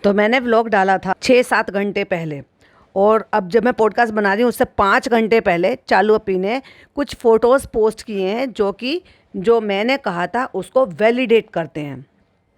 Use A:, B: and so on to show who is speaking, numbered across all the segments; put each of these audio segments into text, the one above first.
A: तो मैंने व्लॉग डाला था 6-7 घंटे पहले, और अब जब मैं पॉडकास्ट बना रही हूँ उससे 5 घंटे पहले चालू अपी ने कुछ फ़ोटोज़ पोस्ट किए हैं जो मैंने कहा था उसको वैलिडेट करते हैं।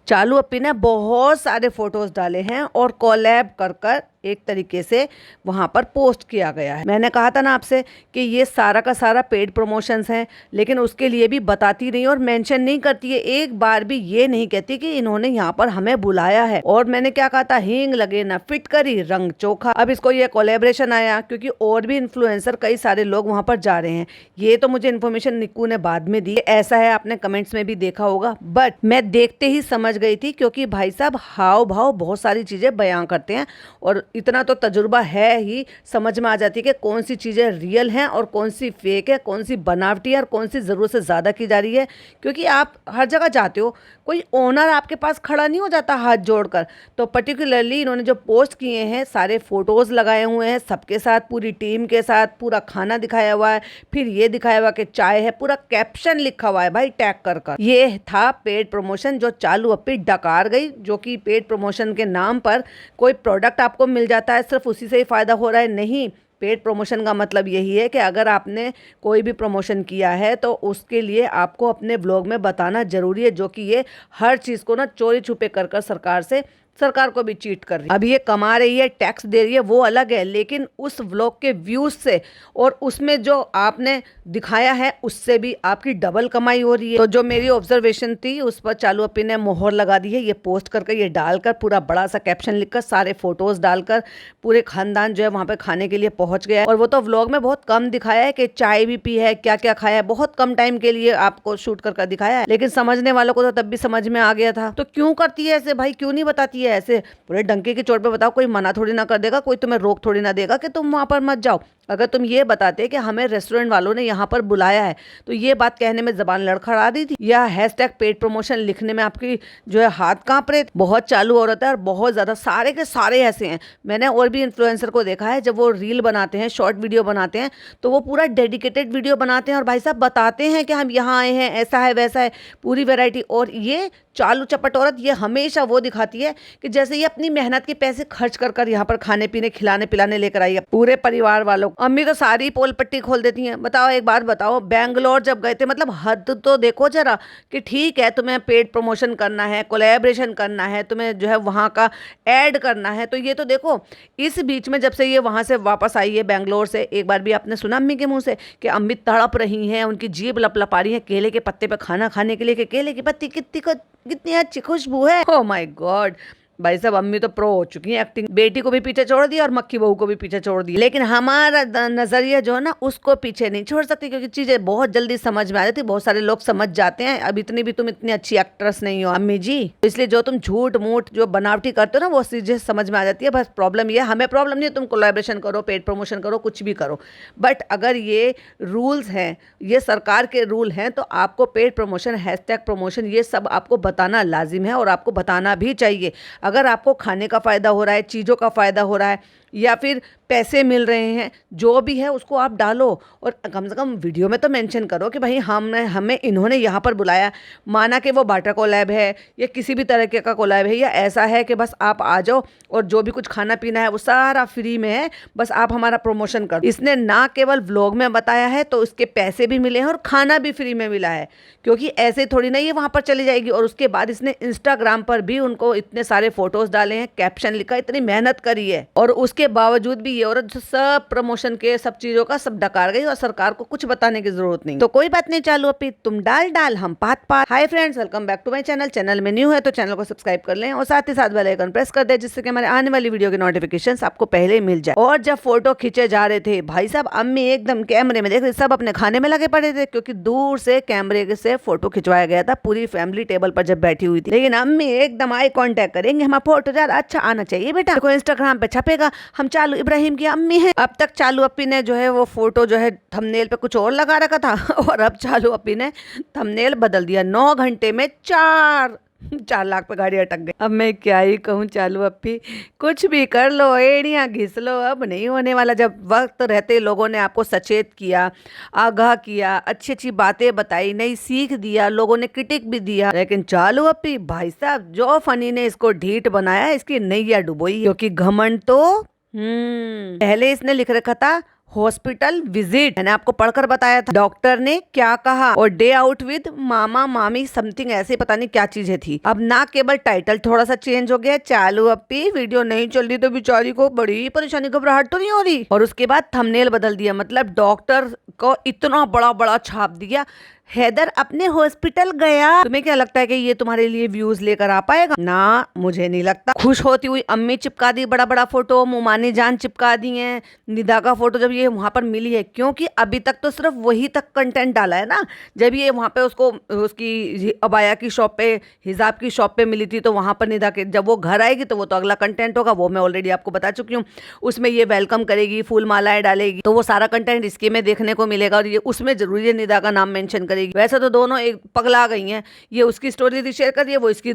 A: चालू अपी ने बहुत सारे फ़ोटोज़ डाले हैं और कोलैब कर एक तरीके से वहाँ पर पोस्ट किया गया है। मैंने कहा था ना आपसे कि ये सारा का सारा पेड प्रमोशंस हैं, लेकिन उसके लिए भी बताती नहीं और मेंशन नहीं करती है। एक बार भी ये नहीं कहती कि इन्होंने यहाँ पर हमें बुलाया है। और मैंने क्या कहा था, हींग लगे ना फिटकरी रंग चोखा। अब इसको ये कोलेब्रेशन आया क्योंकि और भी इन्फ्लुएंसर कई सारे लोग वहाँ पर जा रहे हैं। ये तो मुझे इन्फॉर्मेशन निक्कू ने बाद में दी, ऐसा है आपने कमेंट्स में भी देखा होगा, बट मैं देखते ही समझ गई थी क्योंकि भाई साहब हाव भाव बहुत सारी चीज़ें बयां करते हैं और इतना तो तजुर्बा है ही, समझ में आ जाती है कि कौन सी चीज़ें रियल हैं और कौन सी फेक है, कौन सी बनावटी है और कौन सी ज़रूरत से ज़्यादा की जा रही है। क्योंकि आप हर जगह जाते हो, कोई ओनर आपके पास खड़ा नहीं हो जाता हाथ जोड़कर। तो पर्टिकुलरली इन्होंने जो पोस्ट किए हैं, सारे फोटोज़ लगाए हुए हैं सबके साथ, पूरी टीम के साथ, पूरा खाना दिखाया हुआ है, फिर ये दिखाया हुआ कि चाय है, पूरा कैप्शन लिखा हुआ है भाई टैग कर। ये था पेड प्रमोशन जो चालू अपी डकार गई, जो कि पेड प्रमोशन के नाम पर कोई प्रोडक्ट आपको मिल जाता है, सिर्फ उसी से ही फ़ायदा हो रहा है। नहीं, पेड प्रमोशन का मतलब यही है कि अगर आपने कोई भी प्रमोशन किया है तो उसके लिए आपको अपने ब्लॉग में बताना ज़रूरी है, जो कि ये हर चीज़ को ना चोरी छुपे कर सरकार को भी चीट कर रही है। अब ये कमा रही है, टैक्स दे रही है, वो अलग है, लेकिन उस व्लॉग के व्यूज़ से और उसमें जो आपने दिखाया है उससे भी आपकी डबल कमाई हो रही है। तो जो मेरी ऑब्जर्वेशन थी उस पर चालू अपी ने मोहर लगा दी है, ये पोस्ट करके, ये डालकर, पूरा बड़ा सा कैप्शन लिखकर, सारे फोटोज़ डालकर, पूरे खानदान जो है वहाँ पर खाने के लिए पहुँच गया है। और वो तो व्लॉग में बहुत कम दिखाया है कि चाय भी पी है, क्या क्या खाया है, बहुत कम टाइम के लिए आपको शूट कर दिखाया है, लेकिन समझने वालों को तो तब भी समझ में आ गया था। तो क्यों करती है ऐसे भाई, क्यों नहीं बताती है ऐसे? पूरे डंके की चोट पे बताओ, कोई मना थोड़ी ना कर देगा, कोई तुम्हें रोक थोड़ी ना देगा कि तुम वहां पर मत जाओ। अगर तुम ये बताते कि हमें रेस्टोरेंट वालों ने यहाँ पर बुलाया है तो ये बात कहने में जबान लड़खड़ा दी थी, या हैशटैग पेड प्रमोशन लिखने में आपकी जो है हाथ कांप रहे थे। बहुत चालू औरत है और बहुत ज़्यादा, सारे के सारे ऐसे हैं। मैंने और भी इन्फ्लुएंसर को देखा है, जब वो रील बनाते हैं, शॉर्ट वीडियो बनाते हैं, तो वो पूरा डेडिकेटेड वीडियो बनाते हैं और भाई साहब बताते हैं कि हम यहाँ आए हैं, ऐसा है वैसा है, पूरी वैरायटी। और ये चालू चपट औरत ये हमेशा वो दिखाती है कि जैसे ये अपनी मेहनत के पैसे खर्च कर यहाँ पर खाने पीने खिलाने पिलाने लेकर आई है पूरे परिवार वालों। अम्मी तो सारी पोल पट्टी खोल देती हैं। बताओ, एक बात बताओ, बेंगलोर जब गए थे, मतलब हद तो देखो जरा, कि ठीक है तुम्हें पेड प्रमोशन करना है, कोलैबोरेशन करना है, तुम्हें जो है वहाँ का ऐड करना है, तो ये तो देखो, इस बीच में जब से ये वहाँ से वापस आई है बेंगलोर से, एक बार भी आपने सुना अम्मी के मुँह से कि अम्मी तड़प रही हैं, उनकी जीभ लपलपा रही है केले के पत्ते पे खाना खाने के लिए, कि केले की पत्ती कितनी अच्छी खुशबू है। ओह माय गॉड, भाई साहब अम्मी तो प्रो हो चुकी है एक्टिंग। बेटी को भी पीछे छोड़ दिया और मक्खी बहू को भी पीछे छोड़ दिया, लेकिन हमारा नजरिया जो है ना उसको पीछे नहीं छोड़ सकती, क्योंकि चीजें बहुत जल्दी समझ में आ जाती, बहुत सारे लोग समझ जाते हैं। अब इतनी भी तुम इतनी अच्छी एक्ट्रेस नहीं हो अम्मी जी, इसलिए जो तुम झूठ मूठ जो बनावटी करते हो ना वो चीजें समझ में आ जाती है। बस प्रॉब्लम ये, हमें प्रॉब्लम नहीं है, तुम कोलैबोरेशन करो, पेड प्रमोशन करो, कुछ भी करो, बट अगर ये रूल्स हैं, ये सरकार के रूल हैं, तो आपको पेड प्रमोशन, हैशटैग प्रमोशन, ये सब आपको बताना लाजिम है और आपको बताना भी चाहिए। अगर आपको खाने का फ़ायदा हो रहा है, चीज़ों का फ़ायदा हो रहा है, या फिर पैसे मिल रहे हैं, जो भी है उसको आप डालो, और कम से कम वीडियो में तो मेंशन करो कि भाई हमें इन्होंने यहाँ पर बुलाया। माना कि वो बाटा कोलैब है या किसी भी तरह का कोलैब है, या ऐसा है कि बस आप आ जाओ और जो भी कुछ खाना पीना है वो सारा फ्री में है, बस आप हमारा प्रमोशन करो। इसने ना केवल व्लॉग में बताया है, तो उसके पैसे भी मिले हैं और खाना भी फ्री में मिला है, क्योंकि ऐसे थोड़ी ना ये वहाँ पर चली जाएगी। और उसके बाद इसने इंस्टाग्राम पर भी उनको इतने सारे फोटोज़ डाले हैं, कैप्शन लिखा, इतनी मेहनत करी है, और उसके बावजूद भी ये औरत सब प्रमोशन के सब चीजों का सब डकार गई और सरकार को कुछ बताने की जरूरत नहीं। तो कोई बात नहीं चालू अपी, तुम डाल हम पात। Hi friends, welcome back to my channel में न्यू है तो चैनल को सब्सक्राइब कर लें और साथ ही साथ बेल आइकन प्रेस कर दें, जिससे कि हमारे आने वाली वीडियो के नोटिफिकेशंस आपको पहले ही मिल जाए। और जब फोटो खींचे जा रहे थे, भाई साहब अम्मी एकदम कैमरे में, देख रहे सब अपने खाने में लगे पड़े थे, क्योंकि दूर से कैमरे से फोटो खिंचवाया गया था, पूरी फैमिली टेबल पर जब बैठी हुई थी। लेकिन अम्मी एकदम आई कॉन्टेक्ट करेंगे, हमारा फोटो ज्यादा अच्छा आना चाहिए बेटा, देखो इंस्टाग्राम पे छपेगा, हम चालू इब्राहिम की अम्मी है। अब तक चालू अपी ने जो है वो फोटो जो है थंबनेल पे कुछ और लगा रखा था, और अब चालू अपी ने थंबनेल बदल दिया। 9 घंटे में 4 4 लाख पे गाड़ी अटक गई। अब मैं क्या ही कहूँ चालू अप्पी, कुछ भी कर लो, एड़ियाँ घिस लो, अब नहीं होने वाला। जब वक्त रहते लोगों ने आपको सचेत किया, आगाह किया, अच्छी अच्छी बातें बताई, नई सीख दिया, लोगों ने क्रिटिक भी दिया, लेकिन चालू अप्पी भाई साहब जो फनी ने इसको ढीठ बनाया, इसकी नैया डुबोई। क्योंकि घमंड तो पहले इसने लिख रखा था हॉस्पिटल विजिट, मैंने आपको पढ़कर बताया था डॉक्टर ने क्या कहा, और डे आउट विद मामा मामी समथिंग ऐसे, पता नहीं क्या चीजें थी। अब ना केवल टाइटल थोड़ा सा चेंज हो गया, चालू अप्पी वीडियो नहीं चल रही तो बेचारी को बड़ी परेशानी, घबराहट तो नहीं हो रही। और उसके बाद थंबनेल बदल दिया, मतलब डॉक्टर को इतना बड़ा बड़ा छाप दिया, हैदर अपने हॉस्पिटल गया। तुम्हें क्या लगता है कि ये तुम्हारे लिए व्यूज लेकर आ पाएगा? ना, मुझे नहीं लगता। खुश होती हुई अम्मी चिपका दी बड़ा बड़ा फोटो, मुमानी जान चिपका दी है, निदा का फोटो जब ये वहां पर मिली है, क्योंकि अभी तक तो सिर्फ वही तक कंटेंट डाला है ना। जब ये वहां पे उसको उसकी अबाया की शॉप पे, हिजाब की शॉप पे मिली थी, तो वहां पर निदा के जब वो घर आएगी तो वो तो अगला कंटेंट होगा, वो मैं ऑलरेडी आपको बता चुकी हूँ। उसमें ये वेलकम करेगी, फूल मालाएं डालेगी, तो वो सारा कंटेंट इसके में देखने को मिलेगा, और ये उसमें जरूरी है निदा का नाम मेंशन करेगी। वैसे तो दोनों एक पगला गई हैं, ये उसकी स्टोरी रीशेयर कर रही है, वो इसकी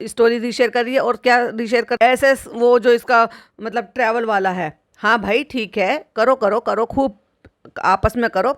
A: स्टोरी रीशेयर कर रही है, और क्या रीशेयर कर, ऐसे वो जो इसका मतलब ट्रैवल वाला है। हाँ भाई ठीक है, करो करो करो, खूब आपस में करो।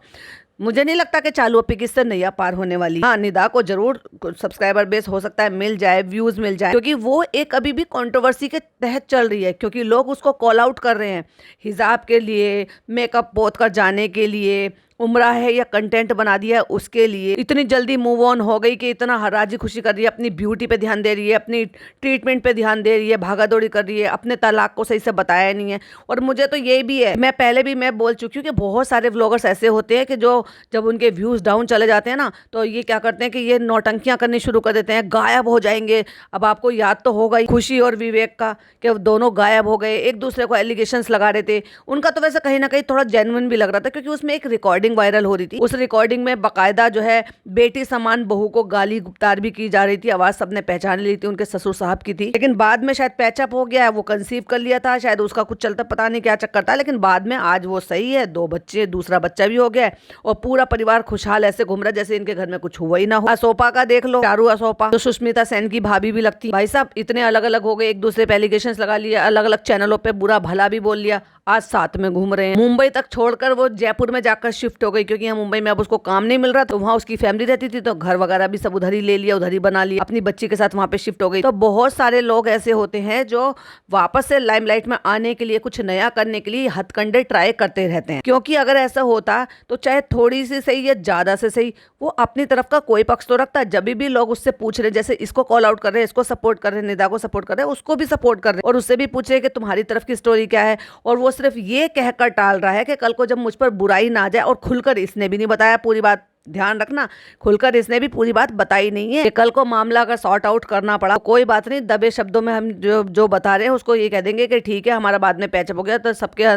A: मुझे नहीं लगता कि चालू अप्पी की इससे नैया पार होने वाली। हाँ, निदा को जरूर सब्सक्राइबर बेस हो सकता है मिल जाए, व्यूज मिल जाए, क्योंकि वो एक अभी भी कंट्रोवर्सी के तहत चल रही है, क्योंकि लोग उसको कॉल आउट कर रहे हैं हिजाब के लिए, मेकअप पोत कर जाने के लिए, उम्रा है या कंटेंट बना दिया है उसके लिए, इतनी जल्दी मूव ऑन हो गई कि इतना राजी खुशी कर रही है, अपनी ब्यूटी पे ध्यान दे रही है, अपनी ट्रीटमेंट पे ध्यान दे रही है, भागा दौड़ी कर रही है, अपने तलाक को सही से बताया नहीं है। और मुझे तो ये भी है, मैं पहले भी मैं बोल चुकी हूँ कि बहुत सारे व्लॉगर्स ऐसे होते हैं कि जो जब उनके व्यूज डाउन चले जाते हैं ना, तो ये क्या करते हैं कि ये नौटंकियां करनी शुरू कर देते हैं, गायब हो जाएंगे। अब आपको याद तो होगा ही खुशी और विवेक का, कि दोनों गायब हो गए, एक दूसरे को एलिगेशंस लगा रहे थे। उनका तो वैसे कहीं ना कहीं थोड़ा जेन्युइन भी लग रहा था, क्योंकि उसमें एक रिकॉर्डिंग वायरल हो रही थी, उस रिकॉर्डिंग में बकायदा जो है बेटी समान बहू को गाली गुप्तार भी की जा रही थी, आवाज सबने पहचान ली थी, उनके ससुर साहब की थी। लेकिन बाद में शायद पैचअप हो गया, वो कंसीव कर लिया था, शायद उसका कुछ चलता पता नहीं क्या चक्कर था, लेकिन बाद में आज वो सही है, 2 बच्चे, दूसरा बच्चा भी हो गया है, और पूरा परिवार खुशहाल ऐसे घूम रहा है जैसे इनके घर में कुछ हुआ ही ना हो। असोपा का देख लो, चारू असोपा तो सुष्मिता सेन की भाभी भी लगती। भाई साहब इतने अलग अलग हो गए, एक दूसरे पे एलिगेशंस लगा लिए, अलग अलग चैनलों पे बुरा भला भी बोल लिया, आज साथ में घूम रहे हैं। मुंबई तक छोड़कर वो जयपुर में जाकर शिफ्ट हो गई, क्योंकि यहाँ मुंबई में अब उसको काम नहीं मिल रहा, तो वहाँ उसकी फैमिली रहती थी, तो घर वगैरह भी सब उधर ही ले लिया, उधर ही बना लिया, अपनी बच्ची के साथ वहाँ पे शिफ्ट हो गई। तो बहुत सारे लोग ऐसे होते हैं जो वापस से लाइमलाइट में आने के लिए, कुछ नया करने के लिए हथकंडे ट्राई करते रहते हैं। क्योंकि अगर ऐसा होता तो चाहे थोड़ी सी सही या ज्यादा से सही, वो अपनी तरफ का कोई पक्ष तो रखता है। जब भी लोग उससे पूछ रहे, जैसे इसको कॉल आउट कर रहे हैं, इसको सपोर्ट कर रहे हैं, निदा को सपोर्ट कर रहे हैं, उसको भी सपोर्ट कर रहे हैं, और उससे भी पूछ रहे कि तुम्हारी तरफ की स्टोरी क्या है, और वो सिर्फ ये कहकर टाल रहा है कि कल को जब मुझ पर बुराई ना आ जाए। और खुलकर इसने भी नहीं बताया पूरी बात, ध्यान रखना, खुलकर इसने भी पूरी बात बताई नहीं है कि कल को मामला अगर सॉर्ट आउट करना पड़ा तो कोई बात नहीं, दबे शब्दों में हम जो बता रहे हैं उसको ये कह देंगे कि ठीक है हमारा बाद में पैचअप हो गया। तो सबके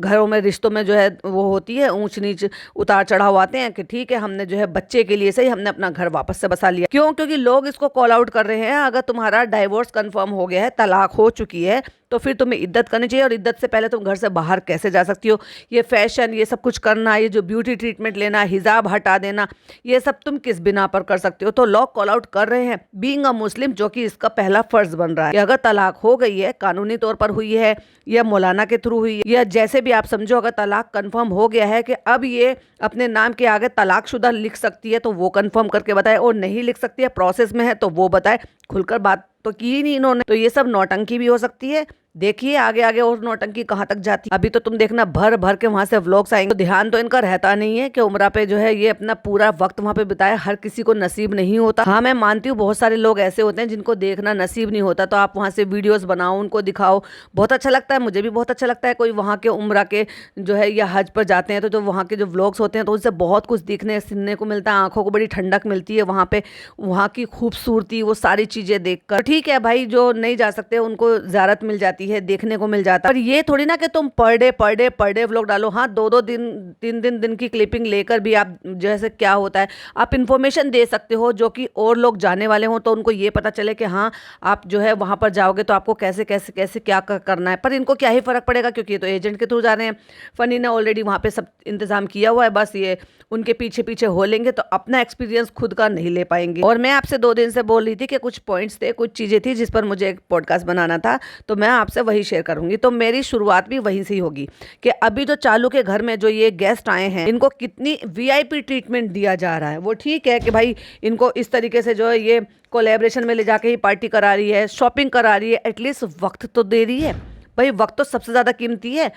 A: घरों में रिश्तों में जो है वो होती है ऊंच नीच, उतार चढ़ाव आते हैं, कि ठीक है हमने जो है बच्चे के लिए सही हमने अपना घर वापस से बसा लिया। क्यों? क्योंकि लोग इसको कॉल आउट कर रहे हैं, अगर तुम्हारा डाइवोर्स कंफर्म हो गया है, तलाक हो चुकी है, तो फिर तुम्हें इद्दत करनी चाहिए, और इद्दत से पहले तुम घर से बाहर कैसे जा सकती हो। ये फैशन, ये सब कुछ करना, ये जो ब्यूटी ट्रीटमेंट लेना, हिजाब हटा देना, ये सब तुम किस बिना पर कर सकते हो? तो लोग कॉल आउट कर रहे हैं बीइंग अ मुस्लिम, जो कि इसका पहला फर्ज बन रहा है कि अगर तलाक हो गई है, कानूनी तौर पर हुई है या मौलाना के थ्रू हुई है, या जैसे भी आप समझो, अगर तलाक कंफर्म हो गया है कि अब ये अपने नाम के आगे तलाकशुदा लिख सकती है, तो वो कंफर्म करके बताए, और नहीं लिख सकती है, प्रोसेस में है, तो वो बताए। खुलकर बात तो की ही नहीं इन्होंने। तो ये सब नौटंकी भी हो सकती है। देखिए आगे आगे और नौटंकी कहाँ तक जाती। अभी तो तुम देखना भर भर के वहां से व्लॉग्स आएंगे, तो ध्यान तो इनका रहता नहीं है कि उम्रा पे जो है ये अपना पूरा वक्त वहां पे बिताए। हर किसी को नसीब नहीं होता। हाँ मैं मानती हूँ बहुत सारे लोग ऐसे होते हैं जिनको देखना नसीब नहीं होता, तो आप वहां से वीडियोस बनाओ, उनको दिखाओ, बहुत अच्छा लगता है। मुझे भी बहुत अच्छा लगता है कोई वहाँ के उम्रा के जो है या हज पर जाते हैं, तो जो वहाँ के जो व्लॉग्स होते हैं तो उनसे बहुत कुछ देखने सुनने को मिलता है, आंखों को बड़ी ठंडक मिलती है वहाँ पे, वहाँ की खूबसूरती, वो सारी चीजें देखकर। ठीक है भाई, जो नहीं जा सकते उनको ज़ियारत मिल जाती जाती है, देखने को मिल जाता है। पर ये थोड़ी ना कि तुम पर डे व्लॉग डालो। हाँ, 2-2 दिन 3 दिन की क्लिपिंग लेकर भी आप जैसे क्या होता है आप इन्फॉर्मेशन दे सकते हो, जो कि और लोग जाने वाले हों तो उनको ये पता चले कि हाँ आप जो है वहाँ पर जाओगे तो आपको कैसे कैसे कैसे क्या करना है। पर इनको क्या ही फ़र्क पड़ेगा, क्योंकि ये तो एजेंट के थ्रू जा रहे हैं। फ़नी ने ऑलरेडी वहाँ पे सब इंतज़ाम किया हुआ है, बस ये उनके पीछे पीछे हो लेंगे तो अपना एक्सपीरियंस खुद का नहीं ले पाएंगे। और मैं आपसे 2 दिन से बोल रही थी कि कुछ पॉइंट्स थे, कुछ चीज़ें थी जिस पर मुझे एक पॉडकास्ट बनाना था, तो मैं आपसे वही शेयर करूंगी। तो मेरी शुरुआत भी वहीं से ही होगी कि अभी जो चालू के घर में जो ये गेस्ट आए हैं इनको कितनी वीआईपी ट्रीटमेंट दिया जा रहा है। वो ठीक है कि भाई इनको इस तरीके से जो है ये कोलैबोरेशन में ले जाके ही पार्टी करा रही है, शॉपिंग करा रही है, एटलीस्ट वक्त तो दे रही है। भाई वक्त तो सबसे ज़्यादा कीमती है।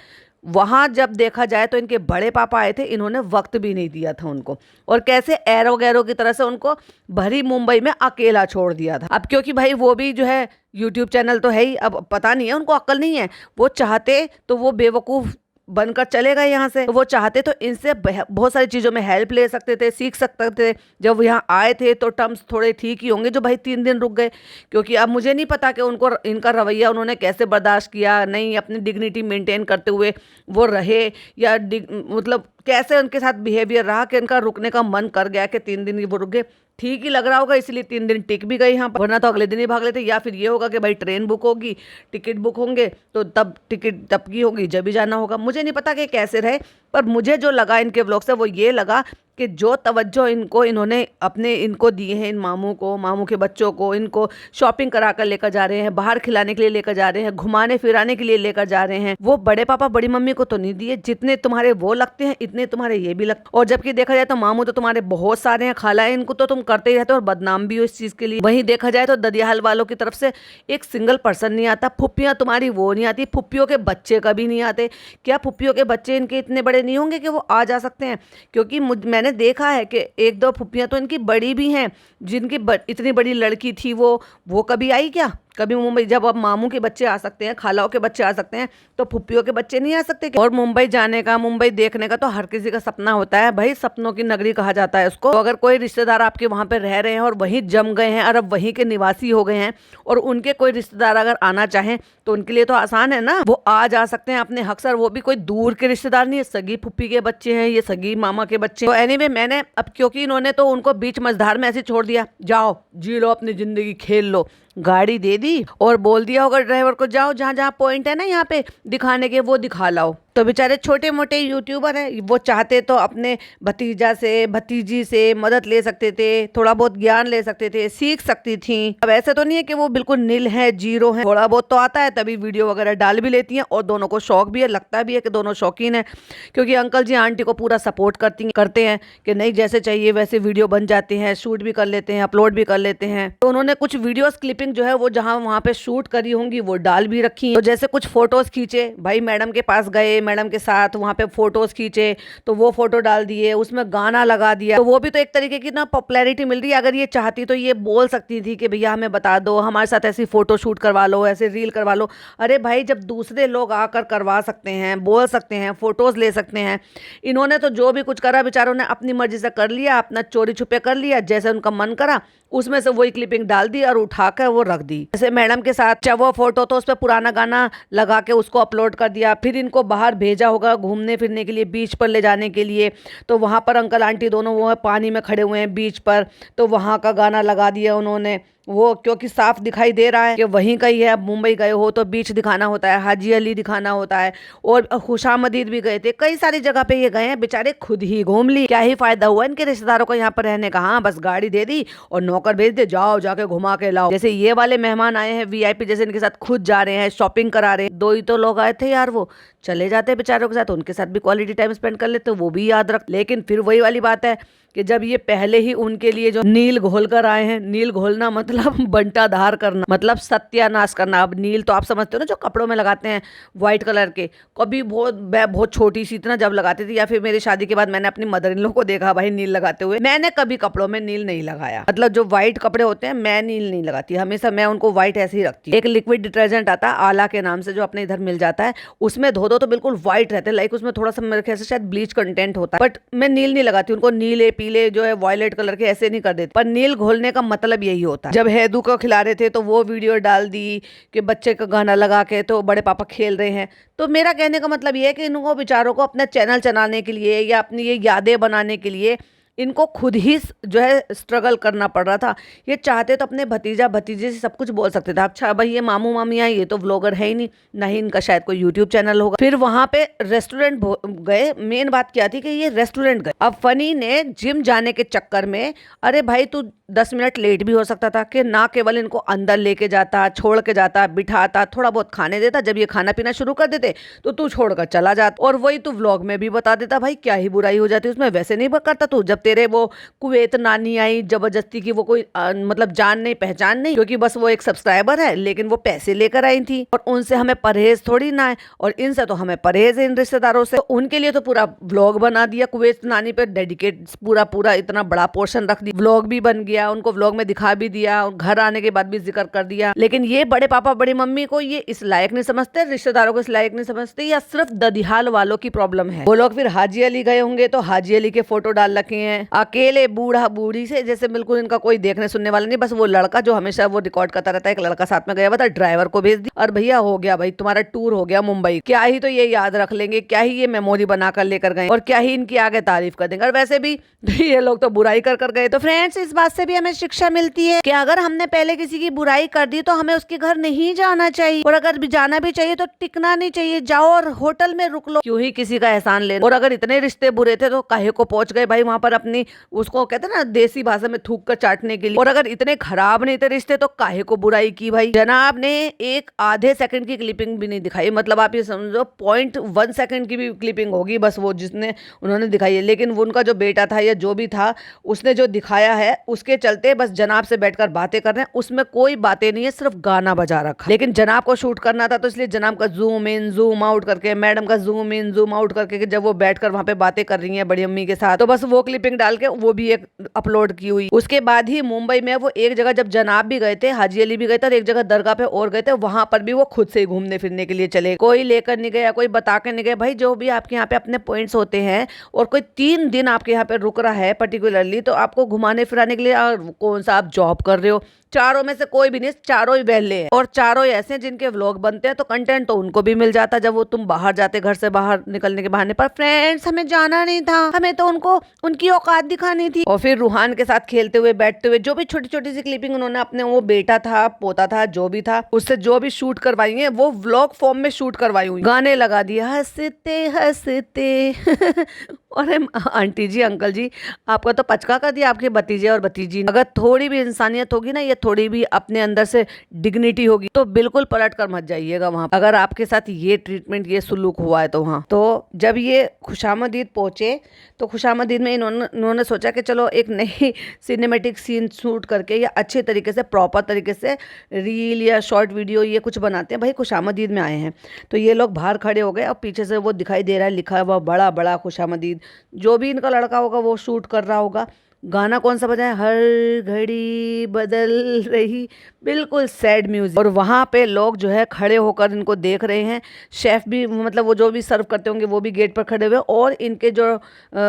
A: वहाँ जब देखा जाए तो इनके बड़े पापा आए थे, इन्होंने वक्त भी नहीं दिया था उनको, और कैसे एरो गैरो की तरह से उनको भरी मुंबई में अकेला छोड़ दिया था। अब क्योंकि भाई वो भी जो है यूट्यूब चैनल तो है ही, अब पता नहीं है उनको अक्ल नहीं है, वो चाहते तो वो बेवकूफ़ बनकर चले गए यहाँ से। तो वो चाहते तो इनसे बहुत सारी चीज़ों में हेल्प ले सकते थे, सीख सकते थे। जब वो यहाँ आए थे तो टर्म्स थोड़े ठीक ही होंगे जो भाई 3 दिन रुक गए, क्योंकि अब मुझे नहीं पता कि उनको इनका रवैया उन्होंने कैसे बर्दाश्त किया, नहीं अपनी डिग्निटी मेंटेन करते हुए वो रहे, या मतलब कैसे उनके साथ बिहेवियर रहा कि इनका रुकने का मन कर गया कि 3 दिन वो रुक गए। ठीक ही लग रहा होगा इसलिए 3 दिन टिक भी गए यहाँ पर, वरना तो अगले दिन ही भाग लेते। या फिर ये होगा कि भाई ट्रेन बुक होगी, टिकट बुक होंगे तो तब टिकट तब की होगी जब भी जाना होगा। मुझे नहीं पता कि कैसे रहे, पर मुझे जो लगा इनके व्लॉग से वो ये लगा कि जो तवज्जो इन्होंने अपने इनको दिए हैं, इन मामू के बच्चों को, इनको शॉपिंग करा कर लेकर जा रहे हैं, बाहर खिलाने के लिए लेकर जा रहे हैं, घुमाने फिराने के लिए लेकर जा रहे हैं, वो बड़े पापा बड़ी मम्मी को तो नहीं दिए। जितने तुम्हारे वो लगते हैं इतने तुम्हारे ये भी लगते। और जबकि देखा जाए तो मामू तो तुम्हारे बहुत सारे हैं, खालाएं इनको तो तुम करते ही रहते हो और बदनाम भी हो इस चीज़ के लिए। वहीं देखा जाए तो ददियाल वालों की तरफ से एक सिंगल पर्सन नहीं आता। फुप्पियाँ तुम्हारी वो नहीं आती, फुप्पियों के बच्चे कभी नहीं आते। क्या फुप्पियों के बच्चे इनके इतने बड़े नहीं होंगे कि वो आ जा सकते हैं? क्योंकि मैंने देखा है कि 1-2 फुप्पियाँ तो इनकी बड़ी भी हैं, जिनकी इतनी बड़ी लड़की थी वो कभी आई क्या? कभी मुंबई? जब अब मामू के बच्चे आ सकते हैं, खालाओं के बच्चे आ सकते हैं, तो फुप्पियों के बच्चे नहीं आ सकते क्या? और मुंबई जाने का, मुंबई देखने का तो हर किसी का सपना होता है भाई, सपनों की नगरी कहा जाता है उसको। तो अगर कोई रिश्तेदार आपके वहाँ पे रह रहे हैं और वहीं जम गए हैं और अब वहीं के निवासी हो गए हैं, और उनके कोई रिश्तेदार अगर आना चाहें तो उनके लिए तो आसान है ना, वो आ जा सकते हैं अपने हक से। वो भी कोई दूर के रिश्तेदार नहीं है, सगी फुप्पी के बच्चे हैं, ये सगी मामा के बच्चे। तो एनीवे मैंने अब, क्योंकि इन्होंने तो उनको बीच मझधार में ऐसे छोड़ दिया, जाओ जी लो अपनी जिंदगी, खेल लो, गाड़ी दे दी और बोल दिया होगा ड्राइवर को जाओ जहाँ जहाँ पॉइंट है ना यहाँ पे दिखाने के वो दिखा लाओ। तो बेचारे छोटे मोटे यूट्यूबर हैं, वो चाहते तो अपने भतीजा से भतीजी से मदद ले सकते थे, थोड़ा बहुत ज्ञान ले सकते थे, सीख सकती थी। अब ऐसे तो नहीं है कि वो बिल्कुल नील है, जीरो है, थोड़ा बहुत तो आता है तभी वीडियो वगैरह डाल भी लेती हैं। और दोनों को शौक भी है, लगता भी है कि दोनों शौकीन है, क्योंकि अंकल जी आंटी को पूरा सपोर्ट करते हैं कि नहीं जैसे चाहिए वैसे वीडियो बन जाते हैं, शूट भी कर लेते हैं, अपलोड भी कर लेते हैं। तो उन्होंने कुछ वीडियोस क्लिपिंग जो है वो जहाँ वहाँ पे शूट करी होंगी वो डाल भी रखी। तो जैसे कुछ फोटोज खींचे, भाई मैडम के पास गए, मैडम के साथ वहाँ पे फोटोज खींचे तो वो फोटो डाल दिए, उसमें गाना लगा दिया। तो वो भी तो एक तरीके की ना पॉपुलैरिटी मिल रही है। अगर ये चाहती तो ये बोल सकती थी कि भैया हमें बता दो, हमारे साथ ऐसी फोटो शूट करवा लो, ऐसे रील करवा लो। अरे भाई जब दूसरे लोग आकर करवा सकते हैं, बोल सकते हैं, फोटोज ले सकते हैं, इन्होंने तो जो भी कुछ करा बेचारों ने अपनी मर्जी से कर लिया, अपना चोरी छुपे कर लिया, जैसे उनका मन करा उसमें से वही क्लिपिंग डाल दी और उठाकर वो रख दी। जैसे मैडम के साथ वो फोटो तो उस पर पुराना गाना लगा के उसको अपलोड कर दिया। फिर इनको बाहर भेजा होगा घूमने फिरने के लिए, बीच पर ले जाने के लिए, तो वहाँ पर अंकल आंटी दोनों वो पानी में खड़े हुए हैं बीच पर, तो वहाँ का गाना लगा दिया उन्होंने। वो क्योंकि साफ दिखाई दे रहा है कि वहीं का ही है। अब मुंबई गए हो तो बीच दिखाना होता है, हाजी अली दिखाना होता है, और खुशामदीद भी गए थे, कई सारी जगह पे ये गए हैं। बेचारे खुद ही घूम ली, क्या ही फायदा हुआ इनके रिश्तेदारों को यहाँ पर रहने का? हाँ बस गाड़ी दे दी और नौकर भेज दे, जाओ जाके घुमा के लाओ। जैसे ये वाले मेहमान आए हैं वीआईपी, जैसे इनके साथ खुद जा रहे हैं, शॉपिंग करा रहे हैं। 2 ही तो लोग आए थे यार, वो चले जाते बेचारों के साथ, उनके साथ भी क्वालिटी टाइम स्पेंड कर लेते, वो भी याद रख। लेकिन फिर वही वाली बात है कि जब ये पहले ही उनके लिए जो नील घोल कर आए हैं, नील घोलना मतलब बंटा धार करना, मतलब सत्यानाश करना। अब नील तो आप समझते हो ना, जो कपड़ों में लगाते हैं व्हाइट कलर के। कभी बहुत छोटी सी इतना जब लगाती थी, या फिर मेरी शादी के बाद मैंने अपनी मदर इन लॉ को देखा भाई नील लगाते हुए। मैंने कभी कपड़ों में नील नहीं लगाया, मतलब जो व्हाइट कपड़े होते हैं मैं नील नहीं लगाती, हमेशा मैं उनको व्हाइट ऐसे ही रखती हूँ। एक लिक्विड डिटर्जेंट आता है आला के नाम से, जो अपने इधर मिल जाता है, उसमें धो धो दो तो बिल्कुल व्हाइट रहते हैं, लाइक उसमें थोड़ा सा मेरे ख्याल से शायद ब्लीच कंटेंट होता है, बट मैं नील नहीं लगाती उनको, नीले पीले जो है वॉयलेट कलर के ऐसे नहीं कर देती, पर नील घोलने का मतलब यही होता है। जब हैदू को खिला रहे थे तो वो वीडियो डाल दी कि बच्चे का गाना लगा के तो बड़े पापा खेल रहे हैं। तो मेरा कहने का मतलब ये है कि इनको बेचारों को अपना चैनल चलाने के लिए या अपनी ये यादें बनाने के लिए इनको खुद ही जो है स्ट्रगल करना पड़ रहा था। ये चाहते तो अपने भतीजा भतीजे से सब कुछ बोल सकते थे, अच्छा भाई ये मामू मामियाँ ये तो व्लॉगर है ही नहीं, ना ही इनका शायद कोई यूट्यूब चैनल होगा। फिर वहां पे रेस्टोरेंट गए, मेन बात क्या थी कि ये रेस्टोरेंट गए। अब फनी ने जिम जाने के चक्कर में, अरे भाई तू 10 मिनट लेट भी हो सकता था, कि ना केवल इनको अंदर लेके जाता, छोड़ के जाता, बिठाता, थोड़ा बहुत खाने देता, जब ये खाना पीना शुरू कर देते तो तू छोड़कर चला जाता, और वही तू व्लॉग में भी बता देता। भाई क्या ही बुराई हो जाती उसमें, वैसे नहीं करता तू। जब तेरे वो कुवैत नानी आई जबरदस्ती की, वो कोई मतलब जान नहीं पहचान नहीं, क्योंकि बस वो एक सब्सक्राइबर है, लेकिन वो पैसे लेकर आई थी और उनसे हमें परहेज थोड़ी ना है, और इनसे तो हमें परहेज है इन रिश्तेदारों से। तो उनके लिए तो पूरा व्लॉग बना दिया, कुवैत नानी पे डेडिकेट पूरा इतना बड़ा पोर्शन रख दिया, व्लॉग भी बन गया, उनको व्लॉग में दिखा भी दिया और घर आने के बाद भी जिक्र कर दिया। लेकिन ये बड़े पापा बड़ी मम्मी को ये इस लायक नहीं समझते, रिश्तेदारों को इस लायक नहीं समझते, या सिर्फ ददिहाल वालों की प्रॉब्लम है। वो लोग फिर हाजी अली गए होंगे तो हाजी अली के फोटो डाल रखे हैं, अकेले बूढ़ा बूढ़ी से, जैसे बिल्कुल इनका कोई देखने सुनने वाला नहीं। बस वो लड़का जो हमेशा वो रिकॉर्ड करता रहता है, एक लड़का साथ में गया हुआ था, ड्राइवर को भेज दिया और भैया हो गया भाई तुम्हारा टूर हो गया मुंबई। क्या ही तो ये याद रख लेंगे, क्या ही ये मेमोरी बनाकर लेकर गए, और क्या ही इनकी आगे तारीफ कर देंगे। और वैसे भी ये लोग तो बुराई कर गए। तो फ्रेंड्स इस बात से भी हमें शिक्षा मिलती है कि अगर हमने पहले किसी की बुराई कर दी तो हमें उसके घर नहीं जाना चाहिए, और अगर भी जाना भी चाहिए तो टिकना नहीं चाहिए, जाओ और होटल में रुक लो, क्यों ही किसी का एहसान ले। और अगर इतने रिश्ते बुरे थे तो काहे को पहुंच गए भाई वहां पर अपनी, उसको कहते हैं ना देसी भाषा में, थूक कर चाटने के लिए। और अगर इतने खराब नहीं थे रिश्ते तो काहे को बुराई की भाई। जनाब ने एक आधे सेकंड की क्लिपिंग भी नहीं दिखाई, मतलब आप ये समझो 0.1 सेकंड की भी क्लिपिंग होगी बस वो जिसने उन्होंने दिखाई है। लेकिन वो उनका जो बेटा था या जो भी था उसने जो दिखाया है उसके चलते बस जनाब से बैठकर बातें कर रहे हैं, उसमें कोई बातें नहीं है, सिर्फ गाना बजा रखा। लेकिन जनाब को शूट करना था तो इसलिए जनाब का जूम इन जूम आउट करके, मैडम का जूम इन जूम आउट करके, जब वो बैठकर वहां पे बातें कर रही हैं बड़ी अम्मी के साथ, तो बस वो क्लिपिंग डाल के वो भी एक अपलोड की हुई। उसके बाद ही मुंबई में वो एक जगह, जब जनाब भी गए थे, हाजी अली भी गए थे, और एक जगह दरगाह पे और गए थे, वहां पर भी वो खुद से घूमने फिरने के लिए चले, कोई लेकर नहीं गया, कोई बता के नहीं गया। भाई जो भी आपके यहाँ पे अपने पॉइंट्स होते हैं और कोई 3 दिन आपके यहाँ पे रुक रहा है पर्टिकुलरली, तो आपको घुमाने फिराने के लिए, कौन सा आप जॉब कर रहे हो, चारों में से कोई भी नहीं, चारों ही वेले हैं, और चारों ही ऐसे हैं जिनके व्लॉग बनते हैं, तो कंटेंट तो उनको भी मिल जाता जब वो तुम बाहर जाते, घर से बाहर निकलने के बहाने पर। फ्रेंड्स हमें जाना नहीं था, हमें तो उनको उनकी औकात दिखानी थी। और फिर रूहान के साथ खेलते हुए बैठते हुए जो भी छोटी छोटी सी क्लिपिंग उन्होंने अपने, वो बेटा था पोता था जो भी था, उससे जो भी शूट करवाई है वो व्लॉग फॉर्म में शूट करवाई हुई, गाने लगा दिया हंसते हंसते अरे आंटी जी अंकल जी आपका तो पचका कर दिया आपके भतीजे और भतीजी। अगर थोड़ी भी इंसानियत होगी ना, ये थोड़ी भी अपने अंदर से डिग्निटी होगी, तो बिल्कुल पलट कर मत जाइएगा वहां, अगर आपके साथ ये ट्रीटमेंट ये सुलूक हुआ है तो वहाँ। तो जब ये खुशामदीद पहुंचे तो खुशामदीद में इन्होंने सोचा कि चलो एक नई सिनेमेटिक सीन शूट करके या अच्छे तरीके से प्रॉपर तरीके से रील या शॉर्ट वीडियो ये कुछ बनाते हैं। भाई खुशामदीद में आए हैं तो ये लोग बाहर खड़े हो गए और पीछे से वो दिखाई दे रहा है लिखा हुआ बड़ा बड़ा खुशामदीद, जो भी इनका लड़का होगा वो शूट कर रहा होगा। गाना कौन सा बजा है, हर घड़ी बदल रही, बिल्कुल सैड म्यूजिक। और वहाँ पे लोग जो है खड़े होकर इनको देख रहे हैं, शेफ भी मतलब वो जो भी सर्व करते होंगे वो भी गेट पर खड़े हुए, और इनके जो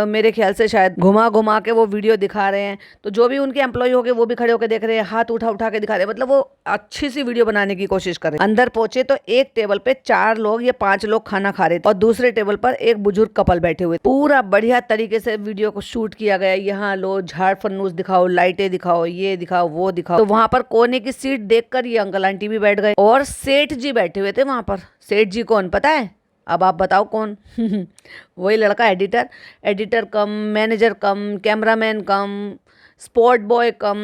A: मेरे ख्याल से शायद घुमा घुमा के वो वीडियो दिखा रहे हैं, तो जो भी उनके एम्प्लॉय होंगे वो भी खड़े होकर देख रहे हैं, हाथ उठा उठा के दिखा रहे हैं, मतलब वो अच्छी सी वीडियो बनाने की कोशिश कर रहे हैं। अंदर पहुंचे तो एक टेबल पे 4 लोग या 5 लोग खाना खा रहे थे और दूसरे टेबल पर एक बुजुर्ग कपल बैठे हुए। पूरा बढ़िया तरीके से वीडियो को शूट किया गया, यहाँ लो झाड़ फन्नूस दिखाओ, लाइटें दिखाओ, ये दिखाओ वो दिखाओ। तो वहां पर कोने की सीट देखकर ये अंकल आंटी भी बैठ गए और सेठ जी बैठे हुए थे वहां पर। सेठ जी कौन पता है? अब आप बताओ कौन? वही लड़का, editor cum manager cum cameraman cum spot boy cum